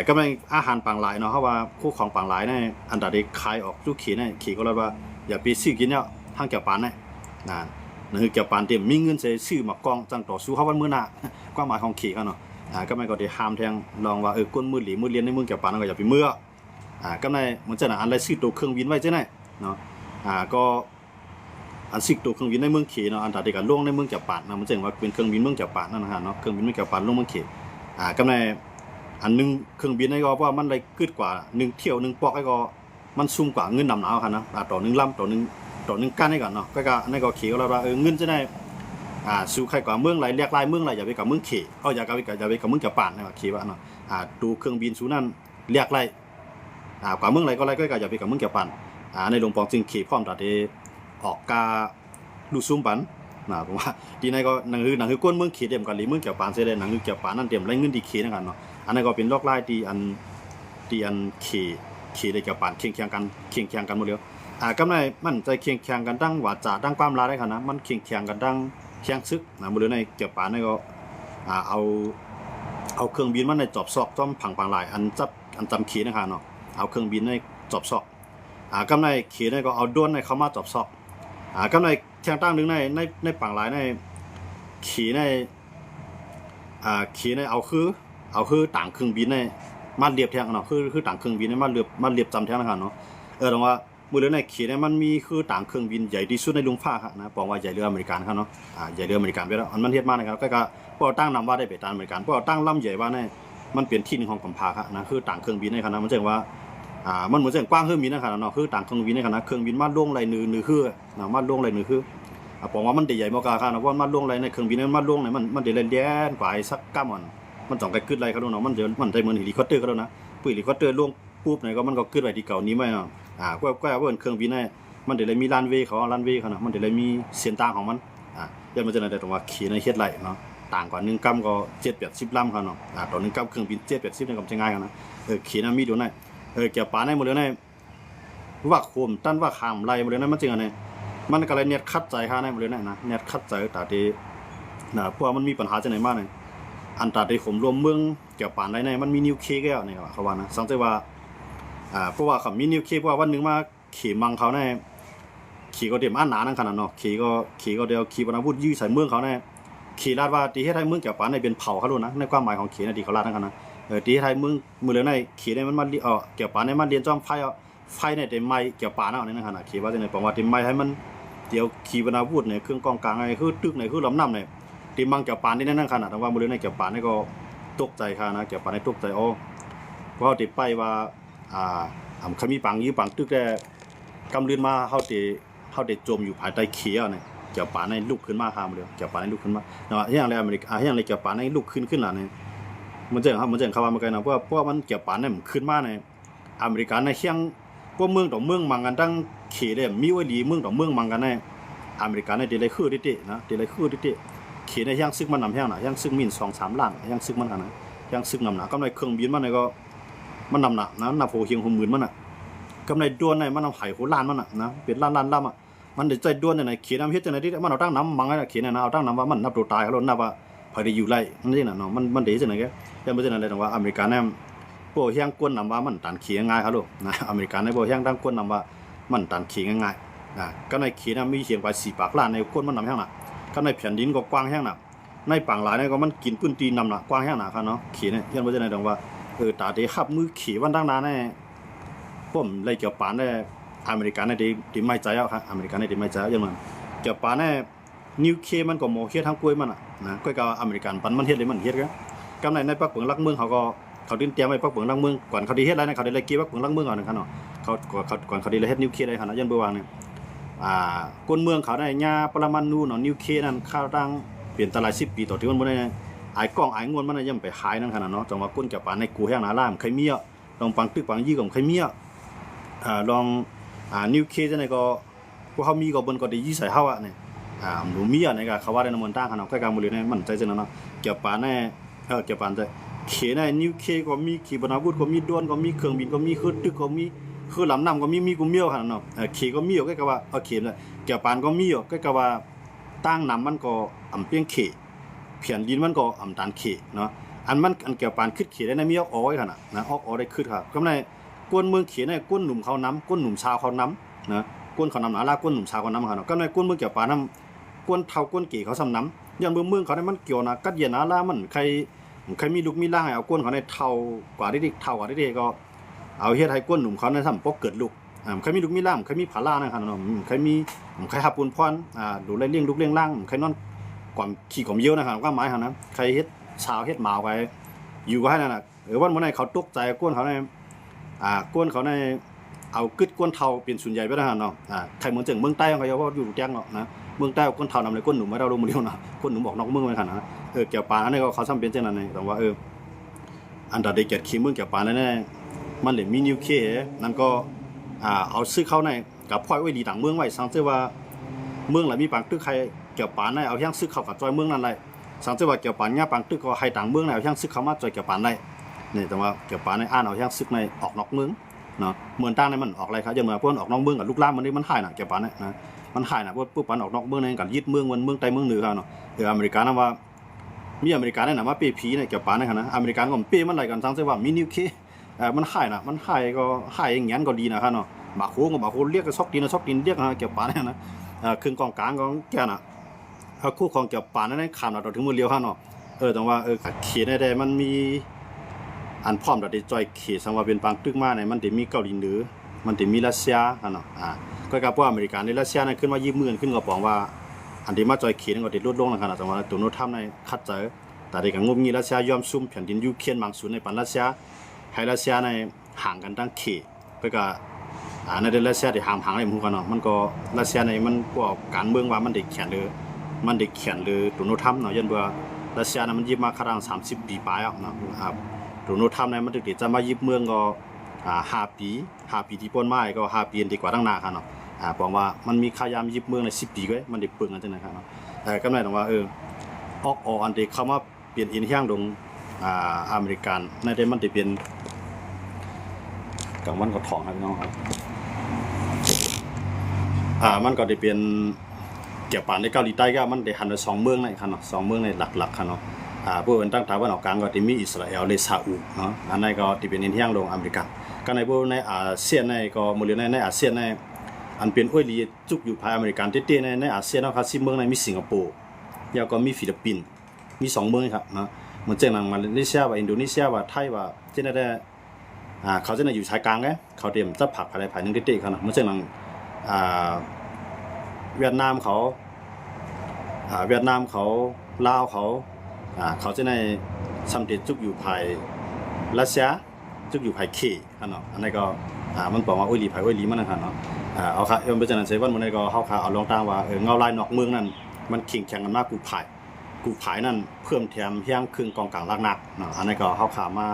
ก็ในอาหารปางหลายเนาะเฮาว่าคู่ของปางหลายในอันใดขายออกทุกขีในขีก็เลยว่าอย่าไปซื้อกินเนี่ยทางเกี่ยวปานในนั่นคือเกี่ยวปานเต็มมีเงินซื้อมากองจังต่อสู้เฮาวันมื้อหน้าความหมายของขีเขาเนาะก็ไม่ก็ได้ห้ามแทงลองว่าก้นมือหลีมือเรียนในเมืองเกี่ยวปานก็อย่าไปเมื่อก็ในมันจะอันไรซื้อตัวเครื่องบินไว้จังได๋เนาะก็อันซื้อตัวเครื่องบินในเมืองขีเนาะอันใดก็ลงในเมืองเกี่ยวปานนะมันจังว่าเป็นเครื่องบินเมืองเกี่ยวปานนั่นนะฮะเนาะเครื่องบินเมืองเกี่ยวปานลงเมืองขีก็ในอันนึงเครื่องบินนี่ก็ว่ามันได้กึดกว่า1เที่ยว1ปอกก็มันสูงกว่าเงินนำหนาวคั่นนะต่อ1ลำต่อ1กันให้ก่อนเนาะก็ในก็ขีก็แล้วว่าเงินจะได้สู่ใครกว่าเมืองไหลเรียกลายเมืองไหลอย่าไปกับเมืองเขอย่าไปกับเมืองเกี่ยวปานนะขีว่าเนาะดูเครื่องบินสู่นั้นเรียกไล่กว่าเมืองไหลก็อย่าไปกับเมืองเกี่ยวปานในหลวงปองจึงขีพร้อมตัดได้ออกกาลูซุ่มปันผมว่าที่ในก็หนังคือก้นเมืองเขเต็มกันหรือเมืองเกี่ยวปานเสียเลยหนังคือเกี่ยวปานนั่นเต็มไรเงินดีเขนั่นกันเนาะอันนั้นก็เป็นลอกไล่ที่อันเขได้เกี่ยวปานเคียงกันหมดแล้วกำไรมันใจเคียงกันตั้งวาจาตั้งความลาได้ขนาดมันเคียงกันตั้งเคียงซึกหมดเลยในเกี่ยวปานนี่ก็เอาเครื่องบินมันในจอบซอกจอมผังปางหลายอันจำขีนะครับเนาะเอาเครื่องบินในจอบซอกกำไรขีในก็เอาด้วนในเข้ามาจอบซอกกำไรเคียงตั้งนึงในปางหลายในขีในเอาคือต่างเครื่องบินในมาเรียบแทงเนาะคือต่างเครื่องบินในมาเรียบจำแทงนะครับเนาะตรงว่ามือเรือในขีเนี่ยมันมีคือต่างเครื่องบินใหญ่ที่สุดในลุงฟ้าครับนะบอกว่าใหญ่เรืออเมริกันครับเนาะใหญ่เรืออเมริกันไปแล้วมันเทียบมากนะครับก็พอตั้งนำว่าได้ไปตามอเมริกันพอตั้งลำใหญ่ว่าเนี่ยมันเปลี่ยนที่หนึ่งของกัมพาครับนะคือต่างเครื่องบินในขณะมันแจ้งว่ามันเหมือนแจ้งกว้างเครื่องบินนะครับเนาะคือต่างเครื่องบินในขณะเครื่องบินมาล่วงไรนือคือมาล่วงไรนือคือบอกว่ามันใหญ่มากครับนะว่ามาล่วงไรในเครื่องบินนั้นมาล่วงไหนมันได้เล่นแย่กว่าสักก้ามอน มันจ่องไกลกึดไรเขาดูเนาะมันจะมันได้เหมือนเฮลิคอปเตอร์เขาแล้วนะปืนเฮลิคอปเตอร์ล่วงปุ๊บเนี่ยก็มันก็กึดไว้ที่เก่านี้ไว้เนาะก็ว่าเครื่องบินเนี่ยมันได้เลยมีรันเวย์เขารันเวย์เขานะมันได้เลยมีเส้นต่างของมันยันมันจะได้ตรงว่าขี่ในเฮ็ดไรเนาะต่างกว่า1 กำก็7-80 ลำเขาเนาะต่อ1 กำเครื่องบิน7-80เนี่ยก็จะง่ายกันนะขี่นะมีดูนะเกี่ยวปาในหมดเลยนะว่าโคมตั้นว่าขามไรหมดเลยนะมันจริงอ่ะเนี่ยมันก็เลยเน็ตคัดใจข้าในหมดเลยนะเน็ตคัดใจแต่ที่เพราะมันมีปัญหาจังไหนมากเลยอันตราที่ผมรวมเมืองเกี่ยวปานไรในมันมีนิวเคลียร์แก้วเนี่ยเขาว่านะสังเกตว่าเพราะว่าเขามีนิวเคลียร์เพราะว่าวันนึงมาขี่มังเขาในขี่ก็เดี๋ยวอันหนานั่งขนาดเนาะขี่ก็เดียวขี่ปนาวุธยื้อใส่เมืองเขาในขี่ลาดว่าตีให้ไทยเมืองเกี่ยวปานในเป็นเผาเขาดูนะในความหมายของขี่นะดีเขาลาดนั่งขนาดตีให้ไทยเมืองมือเลยในขี่ในมันเกี่ยวปานในมันเรียนจอมไฟเนี่ยเต็มไม้เกี่ยวปานเอาเนี่ยนั่งขนาดขี่ว่าจะในประวัติเต็มไม้ให้มันเดี๋ยวขี่ปนาวุธเนี่ยเครื่องกองกลางอะไรคือตึกเนี่ยคือลำน้ำเนี่ยตีมังเกี่ยวปานนี่นั่งขนาดแต่ว่ามือเลยในเกี่ยวปานนี่ก็ตกใจค่ะนะเกี่ยวปานในตกใจเพราะติดไปว่าเขามีปังยื้อปังตึกแต่กำลืนมาเขาเด็ดจมอยู่ภายใต้เขียวเนี่ยเกี่ยวป่าในลุกขึ้นมาครับเกี่ยวป่าในลุกขึ้นมาเนาะอย่างไรอเมริกาอย่างไรเกี่ยวป่าในลุกขึ้นล่ะเนี่ยมันจะครับมันจะเขาว่ามันไงนะเพราะมันเกี่ยวป่าเนี่ยมันขึ้นมาในอเมริกาในเชียงพวกเมืองต่อเมืองมังกันตั้งเขียเลยมีไว้ดีเมืองต่อเมืองมังกันในอเมริกาในเดลัยคือดินะเดลัยคือดิเขียในเชียงซึกมันนำเชียงนะเชียงซึกมิน2-3 ล้านเชียงซึกมันกันนะเชียงซึกนำหนักก็ในเครื่องบินมันก็มันนำหนักนะนับโหเคียงหัวหมื่นมันอ่ะกำไรด้วนในมันเอาไข่หัวล้านมันอ่ะนะเป็นล้านลำอ่ะมันเดี๋ยวใจด้วนในเขียนน้ำเฮ็ดจังไหนที่มันเอาตั้งน้ำมังไอ้เขียนนะเอาตั้งน้ำว่ามันนับตัวตายเขาโดนนับว่าพอได้อยู่ไรนั่นเองนะเนาะมันเดี๋ยวจังไหนแกยังไม่จังไหนเลยแต่ว่าอเมริกาเนี่ยพวกเฮียงกวนนำว่ามันตันเขียง่ายเขาลูกนะอเมริกาในพวกเฮียงตั้งกวนนำว่ามันตันเขียง่ายก็ในเขียนมีเขียนไป4 ปากล้านในกวนมันนำแห้งน่ะก็ในแผ่นดินก็กว้างแห้งน่ะในปังหลายเนี่ยก็มันกินพื้นที่นำน่ะกว้างแห้งน่ะครับเนาะเขียนเนี่ยยังไม่จังไหนแต่ว่าตาเดี๋ยวขับมือขี่วันตั้งนานเนี่ยผมเลยเกี่ยวปานได้อเมริกันเนี่ยดีไม่ใจเอาครับอเมริกันเนี่ยดีไม่ใจเอาอย่างนั้นเกี่ยวปานเนี่ยนิวเคลียร์มันก็โมเฮ็ดทั้งกล้วยมันอ่ะนะกล้วยกับอเมริกันปันมันเฮ็ดเลยมันเฮ็ดกันกำไรในปักเปิงลักเมืองเขาดินเตรียมไว้ปักเปิงลักเมืองก่อนเขาดีเฮ็ดอะไรนะเขาได้เลยเกี่ยวปักเปิงลักเมืองก่อนนะครับเนาะเขาก่อนเขาดีเลยเฮ็ดนิวเคลียร์ได้ขนาดยันเบอร์วางเนี่ยก้นเมืองเขาได้ญาปรมาณูเนาะนิวเคลียร์นั่นข้าวตั้งเปลี่ยนตลาด10 ปีต่อที่มันบ่ได้ไอ้กล้องไอ้งวนมันยังไปหายนั่นขนาดเนาะจังว่าก้นเกี่ยวปานในกูแห้งหนาล่ามใครมีอ่ะลองปังตึกปังยี่ของใครมีอ่ะลองนิวเคลียร์จังได๋ก็พวกเขามีก็เบิ่นก็ได้ยี่ใส่เฮาอ่ะเนี่ยหนูมีอ่ะเนี่ยก็เขาว่าได้นำมันตั้งขนาดใกล้กันหมดเลยเนี่ยมันใจจังนั้นเนาะเกี่ยวปานแน่เกี่ยวปานใจเขในนิวเคลียร์ก็มีขีปนาวุธก็มีดวนก็มีเครื่องบินก็มีคือตึกก็มีคือลำน้ำก็มีกูมีขนาดเนาะเขก็มีอยู่ใกล้กับว่าเขเนี่ยเกี่ยวปานก็มีอยู่ใกล้กับว่าตั้งน้ำมันก็เปียงเขเพียนดินมันก็ตันเขเนาะอันเกี่ยวปานขึ้นเขได้ในมีออกไว้ขนาดนะออกได้ขึ้นครับก็ในก้นเมืองเขียนในก้นหนุ่มเขาน้ำก้นหนุ่มชาวเขาน้ำนะก้นเขาน้ำหนาลาก้นหนุ่มชาวเขาน้ำเขาเนาะก็ในก้นเมืองเกี่ยวปาน้ำก้นเท่าก้นเกี่เขาซ้ำน้ำอย่างเมืองเขาเนี่ยมันเกี่ยวนะกัดเย็นนาลามันใครมีลูกมีล่างเอาก้นเขาในเท่ากว่าที่เท่ากว่าที่ก็เอาเฮ็ดให้ก้นหนุ่มเขาในทำปกเกิดลูกใครมีลูกมีล่างใครมีผาล่านะครับเนาะใครมีใครหับปูนพรดูเลี้ยงลูกเลี้ยงล่างใครนอนก่อนขี่ของเยอะนะครับก็หมายเขานะใครเฮ็ดชาวเฮ็ดหมาไว้อยู่ไว้นั่นน่ะวันเมื่อไหร่เขาตกใจก้นเขาในก้นเขาในเอากึดก้นเทาเป็นส่วนใหญ่ไปแล้วเนาะไทยเมืองเมืองใต้เขาก็อยู่แจ้งเนาะนะเมืองใต้ก้นเทานำเลยก้นหนุ่มไม่ได้ลงมือเดียวนะก้นหนุ่มออกนอกเมืองไปขนาดนั้นเกี่ยวปานนี่ก็เขาซ้ำเป็นเช่นนั้นแต่ว่าอันดับเด็กเกียรติขี้เมืองเกี่ยวปานนั่นมันเลยมีนิวเคลียร์นั่นก็เอาซื้อเข้าในกับพ่อยไว้ดีต่างเมืองไว้สังเกตว่าเมืองไหนมีปังตึกใครเกี่ยวปานในเอาย่างซื้อเข้ากับจอยเมืองนั่นเลยสังเกตว่าเกี่ยวปานเนี่ยปังตึกก็ให้ต่างเมืองไหนเอาย่างซื้อเข้ามาจอยเกี่ยวปานได้นี่แต่ว่าเกี่ยวปานในอ่านเอาย่างซึกในออกนอกเมืองเนาะเมืองตั้งในมันออกอะไรครับอย่างเมื่อพวกออกนอกเมืองกับลูกล่ามมันนี่มันหายนะเกี่ยวปานเนี่ยนะมันหายนะพวกปันออกนอกเมืองในกับยึดเมืองวันเมืองใต้เมืองเหนือเนาะอเมริกานะว่ามีอเมริกาเนี่ยนะว่าเปผีเนี่ยเกี่ยวปานเนี่ยนะอเมริกันก็เปมันอะไรกันสังเกตว่ามีนิวเคลียร์มันหายนะมันหายก็หายอย่างงั้นก็ดีนะครับเนาะบาโค้งกับบาโค้เรียกกันซอกดินเรียกนะเกี่ยวปานเนี่ยนะเครื่องกองกลางของแกน่ะคู่ของเกี่ยวปานนั่นขามเราถึงมือเลี้ยวครับเนาะแต่ว่าเขียนได้มันมีอันพร้อมได้จอยเขตสังว่าเป็นปังตึกมาเนี่ยมันจะมีเกาหลีเหนือมันจะมีรัสเซียเนาะก็กับพวกอเมริกันในรัสเซียนั้นขึ้นมา20,000ขึ้นก็บอกว่าอันที่มาจอยเขตก็ได้ลดลงนะครับแต่ว่าตัวโน้ตทำในคัดเจอแต่เด็กงบงี้รัสเซียยอมซุ่มแผ่นดินยูเครนบางส่วนในปันรัสเซียให้รัสเซียในห่างกันตั้งเขตก็ในรัสเซียที่ห่างในหมู่กันเนาะมันก็รัสเซียในมันพวกการเมืองว่ามันได้เขียนเลยตัวโน้ตทำเนาะยันว่า รัสเซียนั้นมันยึดมาครั้ง30 ปีไปอ่ะนะครับโดนัลด์ทรัมป์เนี่ยมันถึงจะมายึดเมืองก็5 ปีที่พ้นมาก็5 ปีดีกว่าตั้งนานครับเนาะบอกว่ามันมีขยามยึดเมืองใน10 ปีก็มันได้ปึงกันจังนะครับเนาะแต่ก็หมายถึงว่าออกอันที่เข้ามาเปลี่ยนอินเฮียงตรงอเมริกันในเดมันได้เปลี่ยนกลางวันก็ท้องครับพี่น้องครับมันก็ได้เปลี่ยนเกี่ยวกับในเกาหลีใต้ก็มันได้หันไป2 เมืองในครับเนาะ2 เมืองในหลักๆครับเนาะพวกเป็นตั้งตาวันออกกลางก็ที่มีอิสราเอลและซาอุเนาะอันนั้นก็ที่เป็นอินเฮียงลงอเมริกันก็ในพวกในอาเซียนในก็หมดเลยในอาเซียนในอันเป็นอ้วยลีจุกอยู่ภายอเมริกันเต้ๆในอาเซียนเนาะครับ10 เมืองในมีสิงคโปร์แล้วก็มีฟิลิปปินส์มี2 เมืองครับเนาะเหมือนเจ้าหนังมาเลเซียว่าอินโดนีเซียว่าไทยว่าเจ้าได้เขาจะอยู่ชายกลางไงเขาเตรียมจะผักอะไรภายนึงเต้ๆเขาเนาะเหมือนเจ้าหนังเวียดนามเขาลาวเขาจะในสัมติจุกอยู่ภายรัสเซียจุกอยู่ภายเคครับเนาะอันนี้ก็มันบอกว่าอ้อยลีมันนะครับเนาะเอาค่ะเป็นจังนั้นเซวันมันก็เฮาค่ะเอาลองตามว่าเงาลายนอกเมืองนั่นมันแข่งกันมากกูภายนั่นเพิ่มแถมเฮียงครึ่งกองกลางลักนักเนาะอันนี้ก็เฮาค่ะมา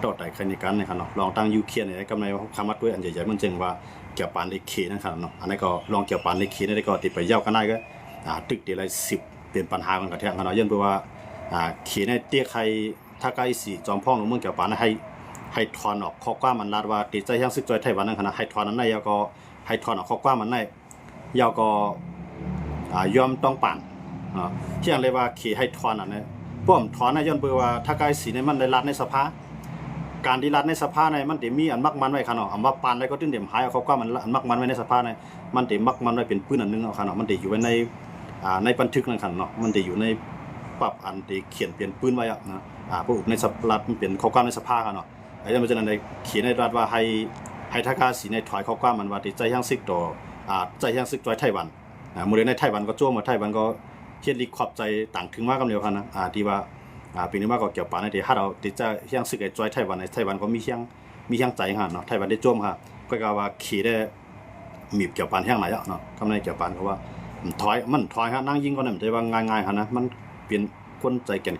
ต่อไต่คณิกันนะครับเนาะลองตั้งยูเครนในกำไรคำมัดด้วยอันใหญ่ๆมันจึงว่าเกี่ยวปานในเคนะครับเนาะอันนี้ก็ลองเกี่ยวปานในเคได้ก็ติดไปเย้ากันได้ก็ตึกเดี๋ยวละ10เป็นปัญหากันกระแทกกันเนาะยันเพราะว่าเขียนในเตี้ยใครถ้าใกล้สี่จอมพ่องเมืองเกี่ยวปานให้ถอนออกข้อกว้ามันลาดว่าติดใจยังซึกจอยไทยวันนั้นขณะให้ถอนนั้นได้ยาก็ให้ถอนออกข้อกว้ามันได้ยาก็ยอมต้องปั่นเที่ยงเลยว่าขี่ให้ถอนอันนี้ป้อมถอนในย้อนเบอร์ว่าถ้าใกล้สีในมันได้รัดในสภาการที่รัดในสภาในมันเดี๋ยวมีอันมักมันไว้ขนาดอันว่าปานได้ก็ตึงเดี๋ยวหายเอาข้อกว้ามันอันมักมันไว้ในสภาในมันเดี๋ยวมักมันไว้เป็นปืนอันนึงเอาขนาดมันเดี๋ยวอยู่ไว้ในบันทึกนั่นขนาดเนาะมันเดี๋ยวอยู่ในปรับอันที่เขียนเปลี่ยนปืนไว้นะพวกในรัฐมันเป็นข้อกว้าในสภากันเนาะไอ้เจ้ามันจะนั่นในเขียนในรัฐว่าให้ทักการสีในถอยข้อกว้ามันว่าติดใจย่างซึกต่อใจย่างซึกจอยไต้หวันโมเดลในไต้หวันก็จ้วงมาไต้หวันก็เฮียนรีขอบใจต่างถึงมากกันเดียวกันนะที่ว่าปีนี้มากก็เกี่ยวปานในที่ถ้าเราติดใจย่างซึกไอ้จอยไต้หวันในไต้หวันก็มีย่างใจฮะเนาะไต้หวันได้จ้วงฮะก็กล่าวว่าขี่ได้มีเกี่ยวปานแห้งไหนเนาะคำในเกี่ยวปานเขาว่ามันถอยฮะนั่งยิงก็นั่นใจว่าง่ายๆฮะนะมันเป็นคนใจแข็ง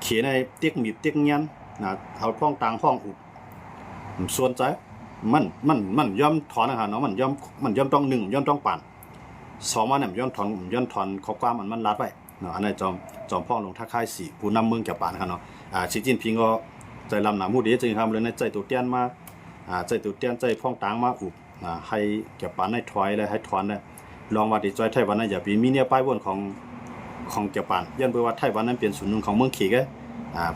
ขี่ในเตี้ยมีเตี้ยเงี้ยนะเอาพ้องต่างพ้องอุบส่วนใจมันย่อมถอนนะฮะเนาะมันย่อมต้อง1ย่อมต้องปั่น2มันเนี่ยย่อมถอนข้อความมันรัดไว้เนาะอันนี้จอมพ่อลงท่าค่าย4ผู้นำเมืองแก่ป่านครับเนาะสีจิ้นพิงก็ใจลำหนามูดีจริงครับเลยในใจตัวเตี้ยนมาใจตัวเตี้ยนใจพ้องต่างมาอุบให้แก่ป่านให้ถอยเลยให้ถอนเลยลองว่าที่จอยไต้หวันนะอย่าปีมีเนี่ยป้ายวนของแก่ป่านยันเพื่อว่าไต้หวันนั้นเป็นศูนย์หนึ่งของเมืองขี่ก็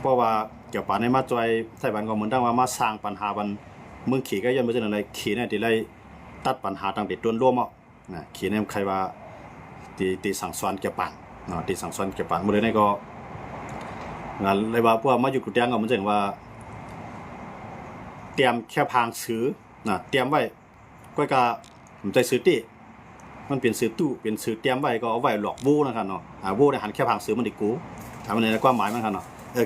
เพราะว่าเกี่ยวป่านในมาจอยไต้หวันก็เหมือนตั้งว่ามาสร้างปัญหาบันเมืองขี่ก็ยันไม่ใช่อะไรขี่เนี่ยที่ไล่ตัดปัญหาต่างเด็ดต้นร่วมอ่ะขี่เนี่ยใครว่าตีสั่งสอนเกี่ยวป่านตีสั่งสอนเกี่ยวป่านเมื่อไรนี่ก็งานเลยว่าพวกมาอยู่กุฏิก็เหมือนเช่นว่าเตรียมแค่พางซื้อเตรียมไว้ก็กะผมใจซื้อตีมันเป็นซื้อตู้เป็นซื้อเตรียมไว้ก็เอาไว้หลอกบูนะครับเนาะบูในหันแค่พางซื้อมันดิกูมันในความหมายมันครับเนาะ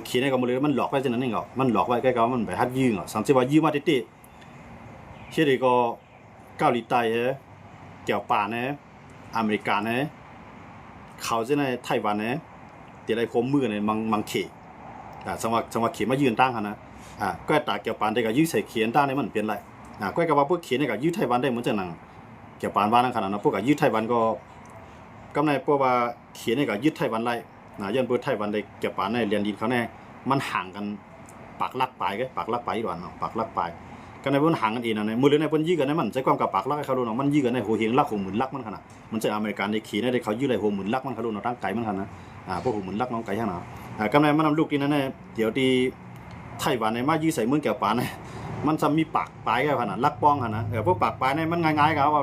ขี่ในก็มันเลยมันหลอกไว้จนนั้นเองก็มันหลอกไว้ใกล้ๆมันไปฮัดยืงสังเกตว่ายืมมาติเชื่อดีก็เกาหลีใต้เกี่ยวป่าเนี่ยอเมริกาเนี่ยเขาจะในไต้หวันเนี่ยที่ไรโคมมือเนี่ยมังเขจังหวะเขียนมายืนตั้งกันนะก็ตาเกี่ยวป่านได้กับยืดใส่เขียนตั้งเนี่ยมันเปลี่ยนไรก็กับว่าพวกเขียนเนี่ยกับยืดไต้หวันได้เหมือนจะนั่งเกี่ยวป่านบ้านนั่งขนาดนั้นพวกกับยืดไต้หวันก็กำในพวกว่าเขียนเนี่ยกับยืดไต้หวันไรย้อนพวกไต้หวันได้เกี่ยวป่านในเรียนดินเขาเนี่ยมันห่างกันปากลักปลายก็ปากลักปลายด่วนเนาะปากลักปลายกันในพวกห่างกันอีนะในมือเลยในพวกยืดกันในมันใจความกับปากลักให้เขาดูเนาะมันยืดกันในหัวเหียงลักหัวหมุนลักมันขนาดมันจะอเมริกันในขี่ในเขายืดเลยหัวหมุนลักมันเขาดูเนาะตั้งไก่มันขนาดพวกหัวหมุนลักน้องไก่ข้างหน้ากำในมันนำลูกดินนั่นเนี่ยเดี๋ยวที่ไต้หวันในมายืดใส่เมืองเกี่ยวป่านเนี่ยมันจะมีปากปลายกันขนาดลักป้องขนาดพวกปากปลายเนี่ยมันง่ายๆกับว่า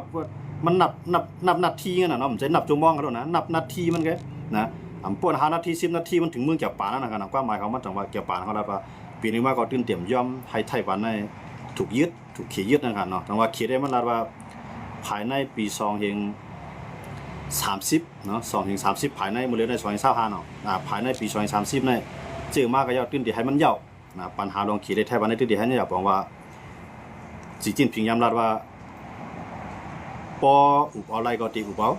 มันนับนาทีกันนะเนาะมันจะนับจุ่มองกันด้วยนะนับนาทีมันแค่นะปวด5 นาที10 นาทีมันถึงเมืองเกี่ยวป่านนั่นนะครับความหมายของมันจังว่าเกี่ยวป่านเขาแล้วว่าปีนี้ว่าก็ตื่นเต้นย่อมให้ไต้หวันในถูกขี่ยึดนะครับเนาะจังว่าขี่ได้มันลาว่าภายในปี2030เนาะ2030ภายในมื้อเดือนใน2025เนาะภายในปี2030เนี่ยเจอมากก็ยอดตื่นเต้นให้มันยาวปัญหาลองขี่ได้ไต้หวันในตื่นเต้นให้เนี่ยบอกว่าสีจิ้นผิงย้ำลาว่าปออุบอะไรก็ตีอุบเอา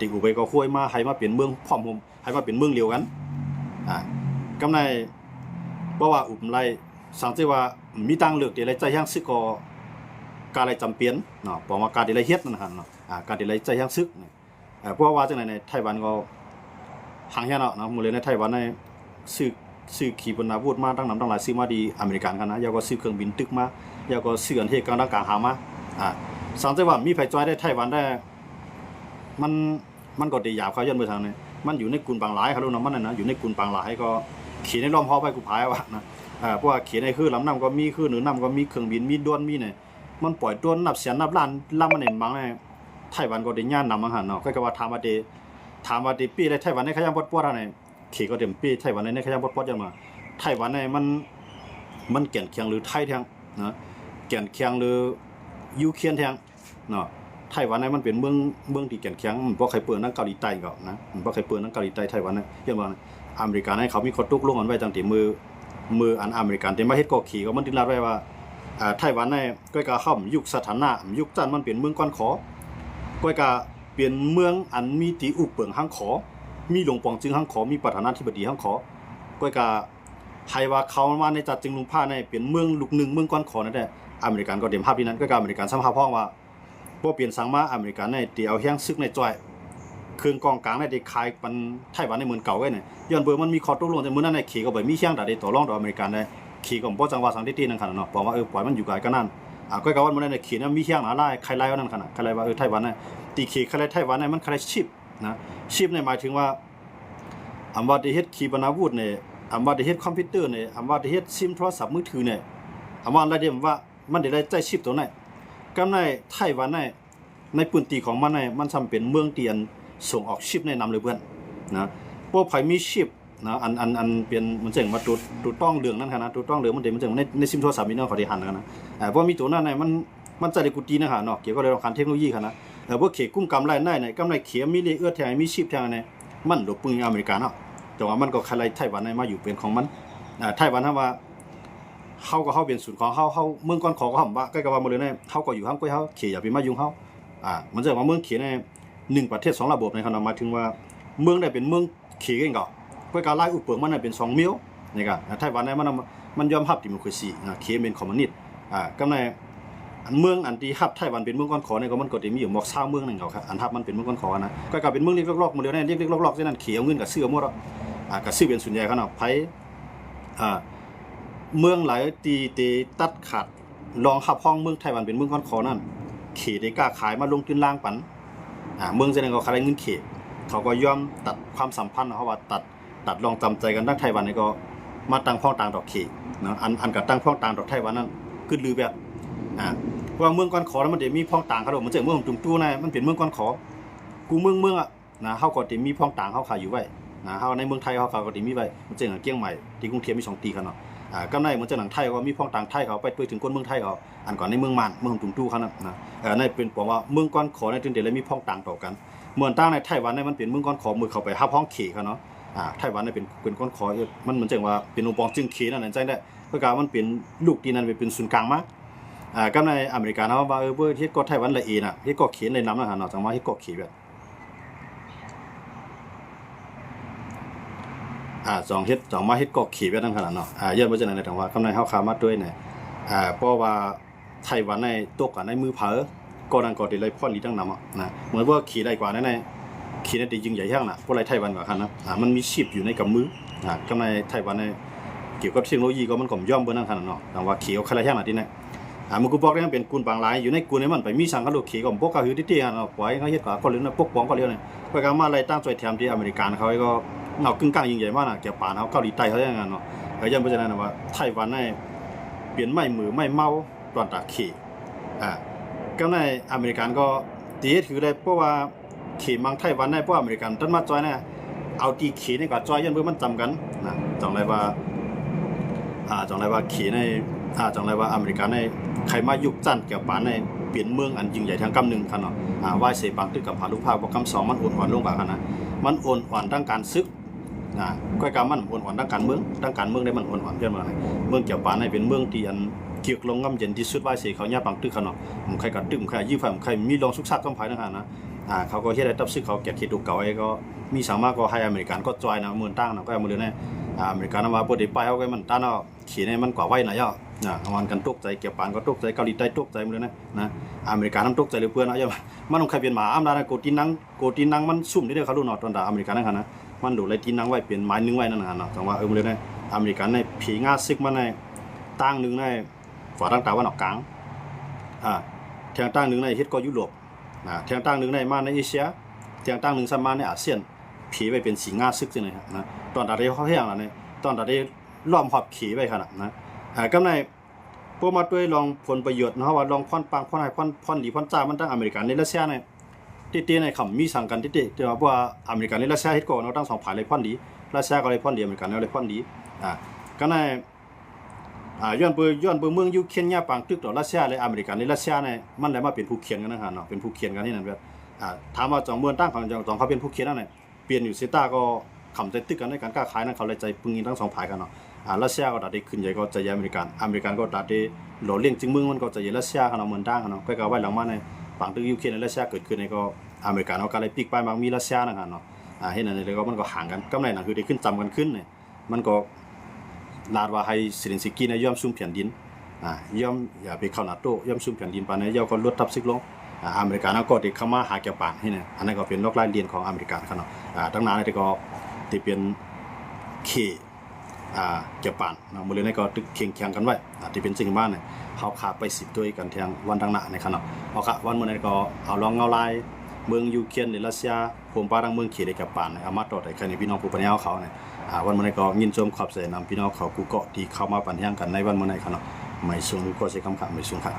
ตีอุบไปก็ค่อยมาให้มาเปลี่ยนเมืองพร้อมให้มาเป็นเมืองเดียวกัน กำในเพราะว่าอุปไลสังเกตว่ามีตังเลือกที่ไรใจย่างซึกก็การอะไรจำเป็นเนาะบอกว่าการที่ไรเฮ็ดนั่นหั่นเนาะการที่ไรใจย่างซึกเพราะว่าจังไหนในไต้หวันก็ห่างเฮียเนาะมื้อเลยในไต้หวันในซื้อขีปนาวุธมาตั้งนำตั้งหลายซื้อมาดีอเมริกันกันนะยาก็ซื้อเครื่องบินตึกมายาก็ซื้ออันเทศกลางหามาสังเกตว่ามีไผจ้อยได้ไต้หวันได้มันก็ได้หยาบเขาย้อนไปทางนี้มันอยู่ในกลุ่มบางหลายเขารู้เนาะมันน่ะนะอยู่ในกลุ่มบางหลายก็ขี่ในล้อมฮอไปกูพายว่านะเพราะว่าขี่ในคือลำน้ำก็มีคือเหนือน้ำก็มีเครื่องบินมีด้วนมีเนี่ยมันปล่อยด้วนนับแสนนับล้านลำมันเห็นบางเนี่ยไต้หวันก็ได้ย่านนำมาหันเนาะก็ว่าถามว่าเดปีได้ไต้หวันในขยันปอดๆอะไรขี่ก็เต็มปีไต้หวันในขยันปอดๆจังมาไต้หวันในมันแก่นเคียงหรือไทยแทงนะแก่นเคียงหรือยูเคียนแทงเนาะไต้หวันในมันเป็นเมืองที่แก่นเคียงมันบ่ใครเปิดนั่งเกาหลีใต้ก็นะมันบ่ใครเปิดนั่งเกาหลีใต้ไต้หวันนะเรียกว่าอเมริกันให้เขามีข้อตกลงกันไว้ตั้งแต่มืออันอเมริกันแต่มาเฮ็ดก็ขี่ก็มันติดลาดไว้ว่าไต้หวันในก็กะเข้ายุคสถานะยุคจันมันเป็นเมืองก้อนขอก็กะเปลี่ยนเมืองอันมีตีอุกเปิงหังขอมีหลวงปองจึงหังขอมีประธานาธิบดีหังขอก็กะให้ว่าเขามาในจัดจึงลุงผ้าในเปลี่ยนเมืองลูกหนึ่งเมืองก้อนขอนั่นแหละอเมริกันก็เต็มภาพที่นั้นก็กะอเมริกันซ้ำภาพพ้องว่าบ่เปลี่ยนสังมาอเมริกันในที่เอาแฮงซึกในจ้อยเครื่องกองกลางในได้ขายปันไต้หวันในเมืองเก่าไว้เนี่ยย้อนเบอร์มันมีข้อตกลงแต่มื้อนั้นในขี่ก็บ่มีเชียงได้ต่อรองต่ออเมริกันได้ขี่ก็บ่จังว่าสังที่นั่นคั่นเนาะบอกว่าปล่อยมันอยู่ไกลกันนั่นก็กะว่ามื้อนั้นในขี่นั้นมีเชียงหลายใครไล่ว่านั่นคั่นน่ะใครไล่ว่าไต้หวันน่ะตีขี่ใครไล่ไต้หวันน่ะมันใครชิปนะชิปในหมายถึงว่าอำว่าได้เฮ็ดขีปนาวุธเนี่ยอำว่าได้เฮ็ดคอมพิวเตอร์เนี่ยอำว่าได้เฮ็ดซิมโทรศัพท์มือถือเนี่ยอำว่าอะไรเดียวว่ามันได้ใจชิปตัวไหนกำในไต้หวันในพื้นที่ของมันมันจำเป็นเมืองเตียนส่งออกชิปในนำเลยเพื่อนนะพวกไผมีชิปนะอันเป็นมันจังมาตูต้องเรื่องนั้นค่ะนะตูต้องเรื่องมันจังในซิมโทรศัพท์มีเนาะขอได้หันกันนะเพราะมีตัวนั้นมันจะได้กุฏินะค่ะเนาะเกี่ยวกับเรื่องการเทคโนโลยีค่ะนะพวกเขกุ้มกำไรในกำไรเขียมีเลเอื้อแทงมีชิปแทงในมันหลบปืนอเมริกันเนาะแต่ว่ามันก็คลายไต้หวันมาอยู่เป็นของมันไต้หวันถ้าว่าเฮาก็เฮาเป็นศูนย์ของเฮาเมืองก่อนขอก็ห่ำว่าใกล้กับว่าหมดเลยเฮาก็อยู่ห้างก้อยเฮาเขียอย่าไปมายุ่งเฮามันจะว่าเมืองเขียใน1ประเทศ2ระบบในขณะมาถึงว่าเมืองได้เป็นเมืองเขียเองก็ก้อยการไล่อุปเปิงมันเป็น2มิ้วนี่ก็ไต้หวันมันยอมรับดิโมคราซีเขียเป็นคอมมิวนิสต์กำในอันเมืองอันที่ฮับไต้หวันเป็นเมืองก่อนขอเนี่ยก็มันก็ได้มีอยู่หมอก20เมืองนึงครับอันฮับมันเป็นเมืองก่อนขอนะก้อยก็เป็นเมืองเล็กๆหมดเลยเล็กๆลอกๆฉะนั้นเขียเงินกับซื้อหมดก็ซื้อเป็นส่วนใหญ่เขาเนาะไผเมืองหลายตีตัดขาดรองฮับห้องเมืองไต้หวันเป็นเมืองก่อนขอนั่นเขตได้กล้าขายมาลงทุนล่างปันเมืองเจริญก็ขายเงินเขตเขาก็ยอมตัดความสัมพันธ์เขาว่าตัดลองจำใจกันทั้งไต้หวันนี่ก็มาตั้งพ้องต่างดอกเขตนะอันกับตั้งพ้องต่างดอกไต้หวันนั่นคือลือแบบว่าเมืองก่อนขอแล้วมันจะมีพ้องต่างเขาดอกมันจะเมืองจุ่มตู้นะมันเป็นเมืองก่อนขอกูเมืองอ่ะนะเขาก็จะมีพ้องต่างเขาขายอยู่ไว้นะเขาในเมืองไทยเขาก็จะมีไว้มันจะอย่างเกี้ยงใหม่ที่กรุงเทพมี2ตีกันเนาะก็ในมันจะหนังไทยก็มีพ้องต่างไทยเขาไปถึงคนเมืองไทยเขาอันก่อนในเมืองมันเมืองจุ่มตู้เขานะในเป็นบอกว่าเมืองก่อนขอในถึงเดี๋ยวมีพ้องต่างต่อกันเมืองต่างในไต้หวันมันเป็นเมืองก่อนขอมือเขาไปฮับห้องเขเขาเนาะไต้หวันเป็นก้อนขอมันเหมือนจังว่าเป็นองค์ปองจึงเขนั่นใจได้เพราะการมันเป็นลูกที่นั่นเป็นศูนย์กลางมาก็ในอเมริกาเนาะว่าเฮ็ดก็ไต้หวันละเอียดน่ะเฮ็ดก็เขียนในนำนะฮะเนาะจังว่าเฮ็ดก็เขียนแบบ2มาเฮ็ดก็เขียนแบบนั้นขนาดเนาะย้อนบ่จังได๋จังว่าคำในเฮาขามาด้วยเนี่ยเพราะว่าไต้หวันในตกกันในมือเผอก็นั่นก็ได้เลยพ่อลีทั้งนำนะเหมือนว่าขี่ได้กว่าในขี่ได้ยิ่งใหญ่แท้น่ะพวกไรไต้หวันกว่าคั่นนะมันมีชิปอยู่ในกับมือกำในไต้หวันในเกี่ยวกับเทคโนโลยีก็มันก็ย่อมเบิ่นนั่นคั่นเนาะแต่ว่าขี่เอาคลายแท้น่ะที่นั่นมันกูบอกได้มันเป็นกุนบางหลายอยู่ในกุนนี่มันไปมีสังกัดโลกขี่ก็บ่ก็คือที่ๆเนาะปล่อยเขาเฮ็ดก็เรื่องปกป้องก็เรื่องนี่ก็กมาไล่ตั้งใจแถมที่อเมริกันเขาก็เงากึ่งกลางยิ่งใหญ่มากน่ะแกป่านเขาเกาหลีใต้เขาอย่างนั้นเนาะย้ำเพราะฉะนั้นว่าไต้หวันในเปลี่ยนไม้มือไม้เมาตอนตาขี่ก็ในอเมริกันก็ตีถือได้เพราะว่าขี่มังไต้หวันได้เพราะอเมริกันต้นมาจอยเนี่ยเอาตีขี่นี่ก็จอยยันเพื่อมันจำกันนะจังไรว่าขี่ในจังไรว่าอเมริกันในใครมายุคจันเกี่ยวป่านในเปลี่ยนเมืองอันยิ่งใหญ่ทางกำหนึ่งคันเนาะว่ายเสปังตึกกับผาลูกภาคกำ2มันอ่อนลงบากนะมันอ่อนทั้งการซึกก้อยกามันอ่อนทั้งการเมืองได้มันอ่อนเยอะมากเมืองเกี่ยวป่านในเป็นเมืองที่อันเกี่ยวลงงำเย็นที่สุดว่ายเสเขาเนี่ยปังตึกคันเนาะใครกัดตึกใครยื้อไฟใครมีรองสุกซักกำไผ่นั่นฮะนะ เขาก็เฮ็ดได้ตับซึกเขาแก่คิดดูเก่าไอ้ก็มีสามารถก็ให้อเมริกันก็จอยนะเมืองตั้งนะก็มือเลยอเมริกันว่าบ่ได้ไปเอาไว้มันตั้นเอาขี่ในมันกว่าไว้นะย่อมันกันตกใจเก็บปานก็ตกใจเกาหลีใต้ตกใจมือเลยนะอเมริกันนำตกใจหรือเพื่อนนะย่อมันต้องใครเป็นหมาอำนาจโกตินังมันซุ่มนี่เด้อเขารู้เนาะตอนดาอเมริกันนั่นนะมันดูเลยตีนังไว้เป็นไม้นึงไว้นั่นนะเนาะจังว่ามือเลยอเมริกันในผีงาซึกมันในตั้งนึงในฝ่าตั้งตะวันออกกลางแทงตั้งนึงในเฮ็ดก็ยุโรปแทงตั้งนึงในมาในเอเชียแทงตั้งนึงสมาในอาเซียนผีไปเป็นสีงาซึกจังได๋นะตอนดาได้เขาแห้งแล้วนี่ตอนดาได้ล้อมหอบผีไว้ขนาดนะกำในพวกมาด้วยลองผลประโยชน์เนาะว่าลองพ่อนปังพ่อนให้พ่อนดีพ่อนจ้ามันตั้งอเมริกันในรัสเซียเนี่ยที่ในคำมีสั่งกันที่แต่ว่าอเมริกันในรัสเซียเฮ็ดก่อนเนาะตั้ง2ฝ่ายเลยพ่อนดีรัสเซียก็เลยพ่อนดีอเมริกันเลยพ่อนดีก็ในย้อนเบอร์เมืองยูเครนเนี่ยปังตึกต่อรัสเซียเลยอเมริกันในรัสเซียเนี่ยมันได้มาเป็นผู้เขียนกันนะฮะเนาะเป็นผู้เขียนกันที่นั่นแบบถามว่าจองเมืองตั้งของจองเขาเป็นผู้เขียนนั่นแหละเปลี่ยนอยู่เซต้าก็คำใจตึกกันในการค้าขายนั่นเขาเลยใจปึงยิงทั้ง2ฝ่ายกันเนาะรัสเซียก็ได้ขึ้นใหญ่ก็ใจอเมริกันก็ได้หล่อเลี้ยงจึงเมืองมันก็ใจรัสเซียกันเนาะเมืองตั้งกันเนาะก็ไว้หลังมาในปังตึกยูเครนในรัสเซียเกิดขึ้นในก็อเมริกันเขาก็เลยปิกไปบางมีรัสเซียนะครับเนาะเห็นนั่นเลยก็มันก็ห่างกันกำไรน่ะคือได้ขึ้นจำกันขึ้นเนี่ยมันก็ลาดว่าให้เซเลนสกี้เนี่ยยอมซุ่มแผ่นดินย่อมอย่าไปเข้านาโต้ย่อมซุ่มแผ่นดินปานนี้ย่อมก็ลดทับซึกลงอเมริกันก็ได้เข้ามาหาแก่ปานให้เนี่ยอันนั้นก็เป็นนอกรายเรียนของอเมริกันครับเนาะตั้งนานนี่ก็ที่เป็นเคแก่ปานเนาะมื้อนี้ก็ตึกเคียงกันไว้ที่เป็นสิ่งบ้านเนี่ยเฮาขาไป10ด้วยกันแทงวันดังหน้าในครับเนาะเอาค่ะวันมื้อนี้ก็เอาลองเงาลายเมืองยูเครนหรือรัสเซียผมปาดังเมืองเขตได้แก่ปานเอามาต่อได้แค่นี้พี่น้องผู้ปัญญาเขาเนี่ยวันมื้อนี้ก็ยินชมขอบใจนำพี่น้องเขากูเกาะที่เข้ามาปันแห่งกันในวันมื้อนี้ครับเนาะไม่สูงก็ใช้คำไม่สูงค่ะ